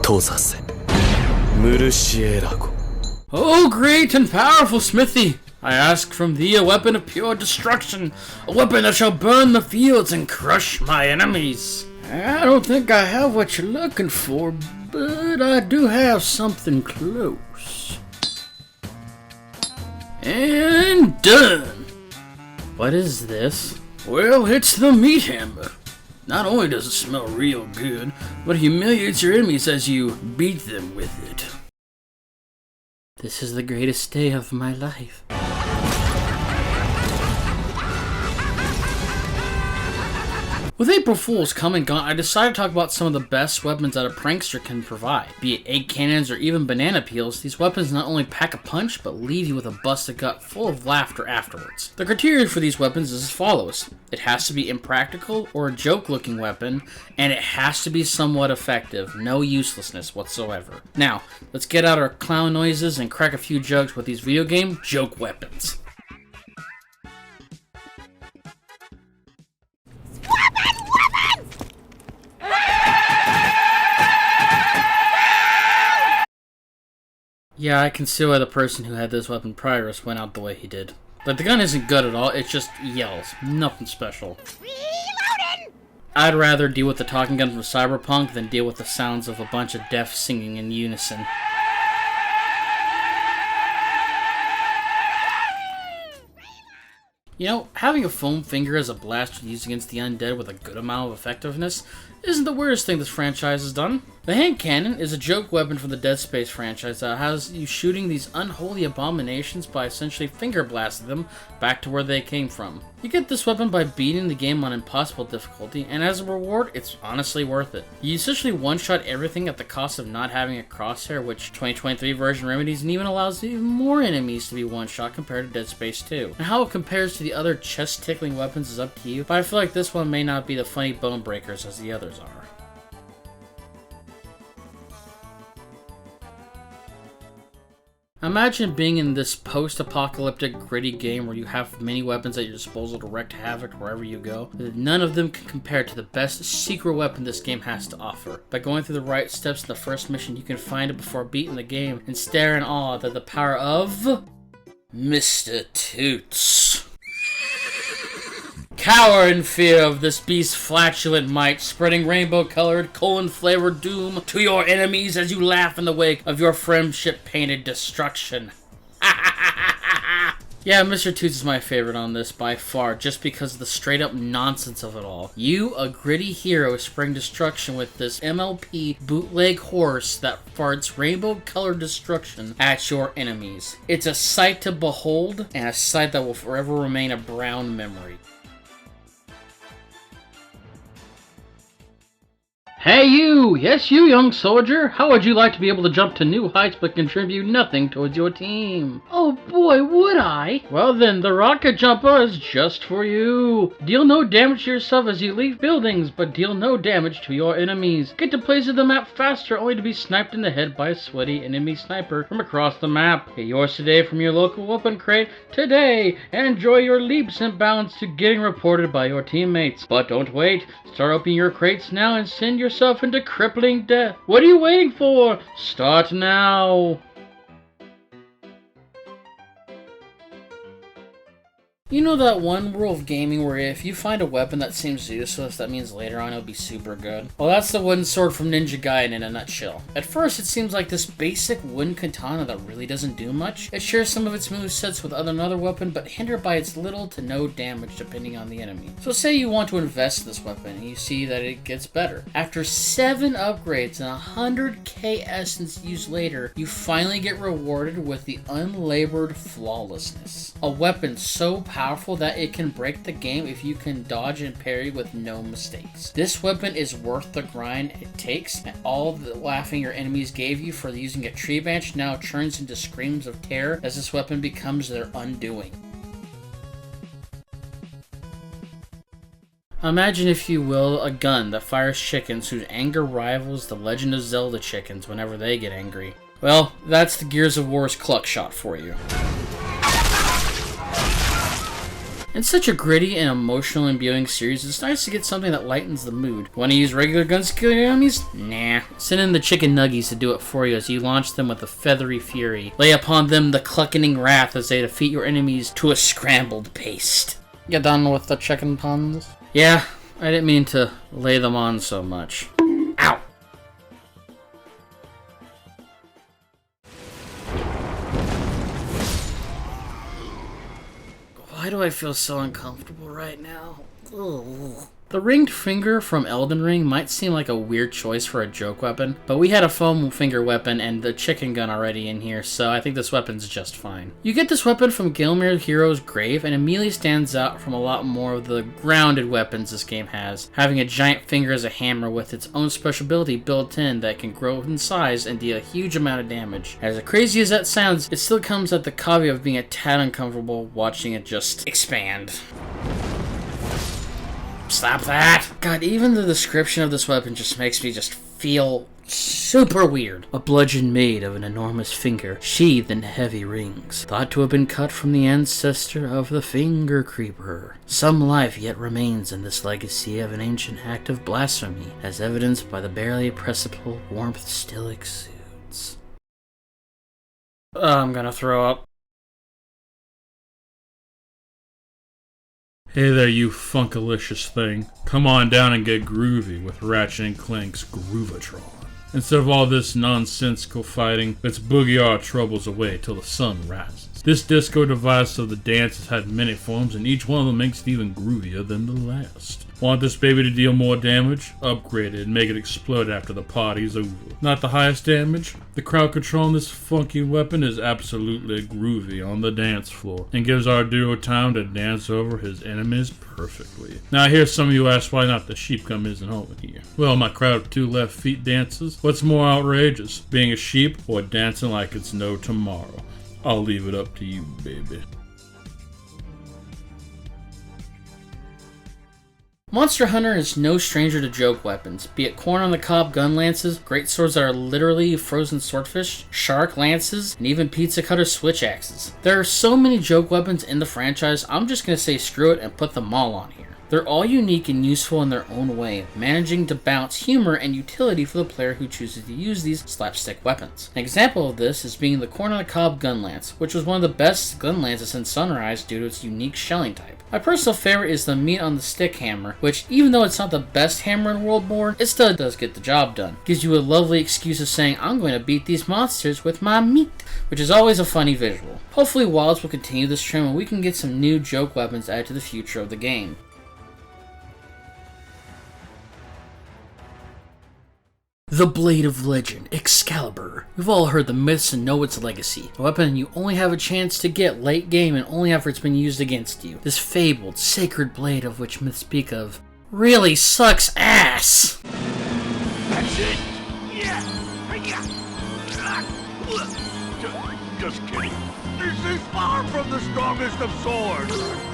閉ざせ。ムルシエラゴ。 Oh, great and powerful Smithy! I ask from thee a weapon of pure destruction, a weapon that shall burn the fields and crush my enemies. I don't think I have what you're looking for, but I do have something close. And done! What is this? Well, it's the meat hammer. Not only does it smell real good, but it humiliates your enemies as you beat them with it. This is the greatest day of my life. With April Fool's come and gone, I decided to talk about some of the best weapons that a prankster can provide. Be it egg cannons or even banana peels, these weapons not only pack a punch, but leave you with a busted gut full of laughter afterwards. The criteria for these weapons is as follows. It has to be impractical or a joke-looking weapon, and it has to be somewhat effective. No uselessness whatsoever. Now, let's get out our clown noises and crack a few jokes with these video game joke weapons. Yeah, I can see why the person who had this weapon prior us went out the way he did. But the gun isn't good at all, it just yells. Nothing special. Reloading! I'd rather deal with the talking gun from Cyberpunk than deal with the sounds of a bunch of deaf singing in unison. You know, having a foam finger as a blaster used against the undead with a good amount of effectiveness isn't the weirdest thing this franchise has done. The hand cannon is a joke weapon from the Dead Space franchise that has you shooting these unholy abominations by essentially finger blasting them back to where they came from. You get this weapon by beating the game on impossible difficulty, and as a reward, it's honestly worth it. You essentially one-shot everything at the cost of not having a crosshair, which 2023 version remedies and even allows even more enemies to be one-shot compared to Dead Space 2. And how it compares to the other chest-tickling weapons is up to you, but I feel like this one may not be the funny bone breakers as the others are. Imagine being in this post-apocalyptic gritty game where you have many weapons at your disposal to wreak havoc wherever you go. None of them can compare to the best secret weapon this game has to offer. By going through the right steps in the first mission, you can find it before beating the game and stare in awe at the power of Mr. Toots. Cower in fear of this beast's flatulent might, spreading rainbow-colored, colon-flavored doom to your enemies as you laugh in the wake of your friendship-painted destruction. Yeah, Mr. Toots is my favorite on this by far, just because of the straight-up nonsense of it all. You, a gritty hero, spring destruction with this MLP bootleg horse that farts rainbow-colored destruction at your enemies. It's a sight to behold, and a sight that will forever remain a brown memory. Hey you! Yes you, young soldier! How would you like to be able to jump to new heights but contribute nothing towards your team? Oh boy, would I! Well then, the rocket jumper is just for you! Deal no damage to yourself as you leave buildings, but deal no damage to your enemies. Get to places of the map faster only to be sniped in the head by a sweaty enemy sniper from across the map. Get yours today from your local weapon crate today, and enjoy your leaps and bounds to getting reported by your teammates. But don't wait, start opening your crates now and send yourself into crippling death. What are you waiting for? Start now. You know that one rule of gaming where if you find a weapon that seems useless, that means later on it'll be super good? Well, that's the wooden sword from Ninja Gaiden in a nutshell. At first, it seems like this basic wooden katana that really doesn't do much. It shares some of its movesets with another weapon, but hindered by its little to no damage depending on the enemy. So say you want to invest in this weapon, and you see that it gets better. After 7 upgrades and 100k essence used later, you finally get rewarded with the unlabored flawlessness. A weapon so powerful that it can break the game if you can dodge and parry with no mistakes. This weapon is worth the grind it takes, and all the laughing your enemies gave you for using a tree branch now turns into screams of terror as this weapon becomes their undoing. Imagine, if you will, a gun that fires chickens whose anger rivals the Legend of Zelda chickens whenever they get angry. Well, that's the Gears of War's Cluck Shot for you. In such a gritty and emotional imbuing series, it's nice to get something that lightens the mood. Want to use regular guns to kill your enemies? Nah. Send in the chicken nuggies to do it for you as you launch them with a feathery fury. Lay upon them the cluckening wrath as they defeat your enemies to a scrambled paste. You done with the chicken puns? Yeah, I didn't mean to lay them on so much. Ow! Why do I feel so uncomfortable right now? Ugh. The ringed finger from Elden Ring might seem like a weird choice for a joke weapon, but we had a foam finger weapon and the chicken gun already in here, so I think this weapon's just fine. You get this weapon from Gilmere Hero's Grave and immediately stands out from a lot more of the grounded weapons this game has, having a giant finger as a hammer with its own special ability built in that can grow in size and deal a huge amount of damage. As crazy as that sounds, it still comes at the caveat of being a tad uncomfortable watching it just expand. Stop that! God, even the description of this weapon just makes me just feel super weird. A bludgeon made of an enormous finger, sheathed in heavy rings, thought to have been cut from the ancestor of the Finger Creeper. Some life yet remains in this legacy of an ancient act of blasphemy, as evidenced by the barely perceptible warmth still exudes. I'm gonna throw up. Hey there, you funkalicious thing. Come on down and get groovy with Ratchet & Clank's Groovatron. Instead of all this nonsensical fighting, let's boogie our troubles away till the sun rises. This disco device of the dance has had many forms, and each one of them makes it even groovier than the last. Want this baby to deal more damage? Upgrade it and make it explode after the party's over. Not the highest damage? The crowd control on this funky weapon is absolutely groovy on the dance floor, and gives our duo time to dance over his enemies perfectly. Now I hear some of you ask why not the sheep gum isn't over here. Well, my crowd of 2 left feet dances. What's more outrageous, being a sheep or dancing like it's no tomorrow? I'll leave it up to you, baby. Monster Hunter is no stranger to joke weapons, be it corn on the cob gun lances, great swords that are literally frozen swordfish, shark lances, and even pizza cutter switch axes. There are so many joke weapons in the franchise, I'm just gonna say screw it and put them all on here. They're all unique and useful in their own way, managing to balance humor and utility for the player who chooses to use these slapstick weapons. An example of this is being the corn on the cob gun lance, which was one of the best gun lances in Sunrise due to its unique shelling type. My personal favorite is the meat on the stick hammer, which even though it's not the best hammer in Worldborn, it still does get the job done. Gives you a lovely excuse of saying, I'm going to beat these monsters with my meat, which is always a funny visual. Hopefully Wilds will continue this trend and we can get some new joke weapons added to the future of the game. The Blade of Legend, Excalibur. We've all heard the myths and know its legacy. A weapon you only have a chance to get late game and only after it's been used against you. This fabled, sacred blade of which myths speak of really sucks ass! That's it! Yeah! Just kidding. This is far from the strongest of swords!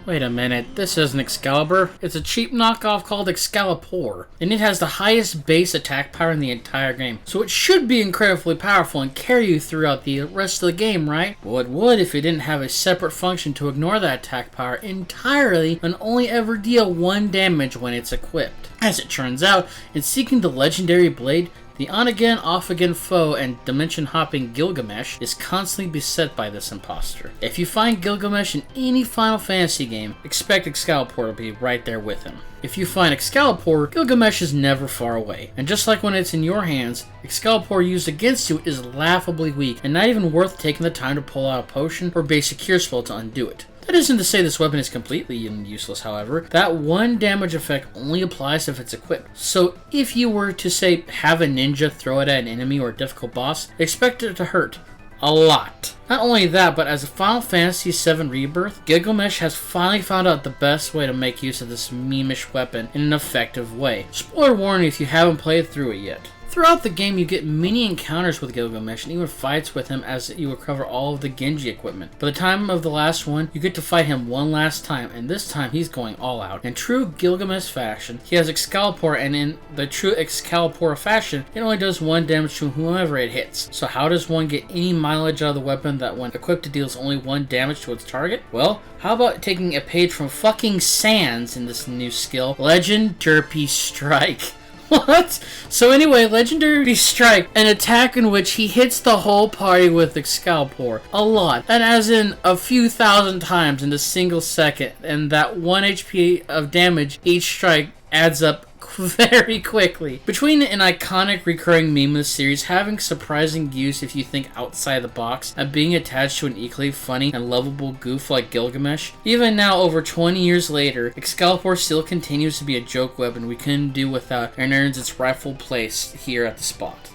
Wait a minute, this isn't Excalibur. It's a cheap knockoff called Excalibur, and it has the highest base attack power in the entire game, so it should be incredibly powerful and carry you throughout the rest of the game, right? Well, it would if it didn't have a separate function to ignore that attack power entirely and only ever deal 1 damage when it's equipped. As it turns out, in seeking the legendary blade, the on-again, off-again foe and dimension-hopping Gilgamesh is constantly beset by this imposter. If you find Gilgamesh in any Final Fantasy game, expect Excalibur to be right there with him. If you find Excalibur, Gilgamesh is never far away. And just like when it's in your hands, Excalibur used against you is laughably weak and not even worth taking the time to pull out a potion or basic cure spell to undo it. That isn't to say this weapon is completely useless, however. That 1 damage effect only applies if it's equipped. So if you were to, say, have a ninja throw it at an enemy or a difficult boss, expect it to hurt. A lot. Not only that, but as a Final Fantasy VII Rebirth, Gilgamesh has finally found out the best way to make use of this memeish weapon in an effective way. Spoiler warning if you haven't played through it yet. Throughout the game, you get many encounters with Gilgamesh and even fights with him as you recover all of the Genji equipment. By the time of the last one, you get to fight him one last time, and this time he's going all out. In true Gilgamesh fashion, he has Excalibur, and in the true Excalibur fashion, it only does 1 damage to whomever it hits. So how does one get any mileage out of the weapon that when equipped it deals only 1 damage to its target? Well, how about taking a page from fucking Sans in this new skill, Legend Derpy Strike. What? So anyway, Legendary Strike, an attack in which he hits the whole party with Excalibur. A lot. And as in a few thousand times in a single second. And that 1 HP of damage each strike adds up very quickly. Between an iconic recurring meme in the series, having surprising use if you think outside the box, and being attached to an equally funny and lovable goof like Gilgamesh, even now over 20 years later, Excalibur still continues to be a joke weapon we couldn't do without and earns its rightful place here at the spot.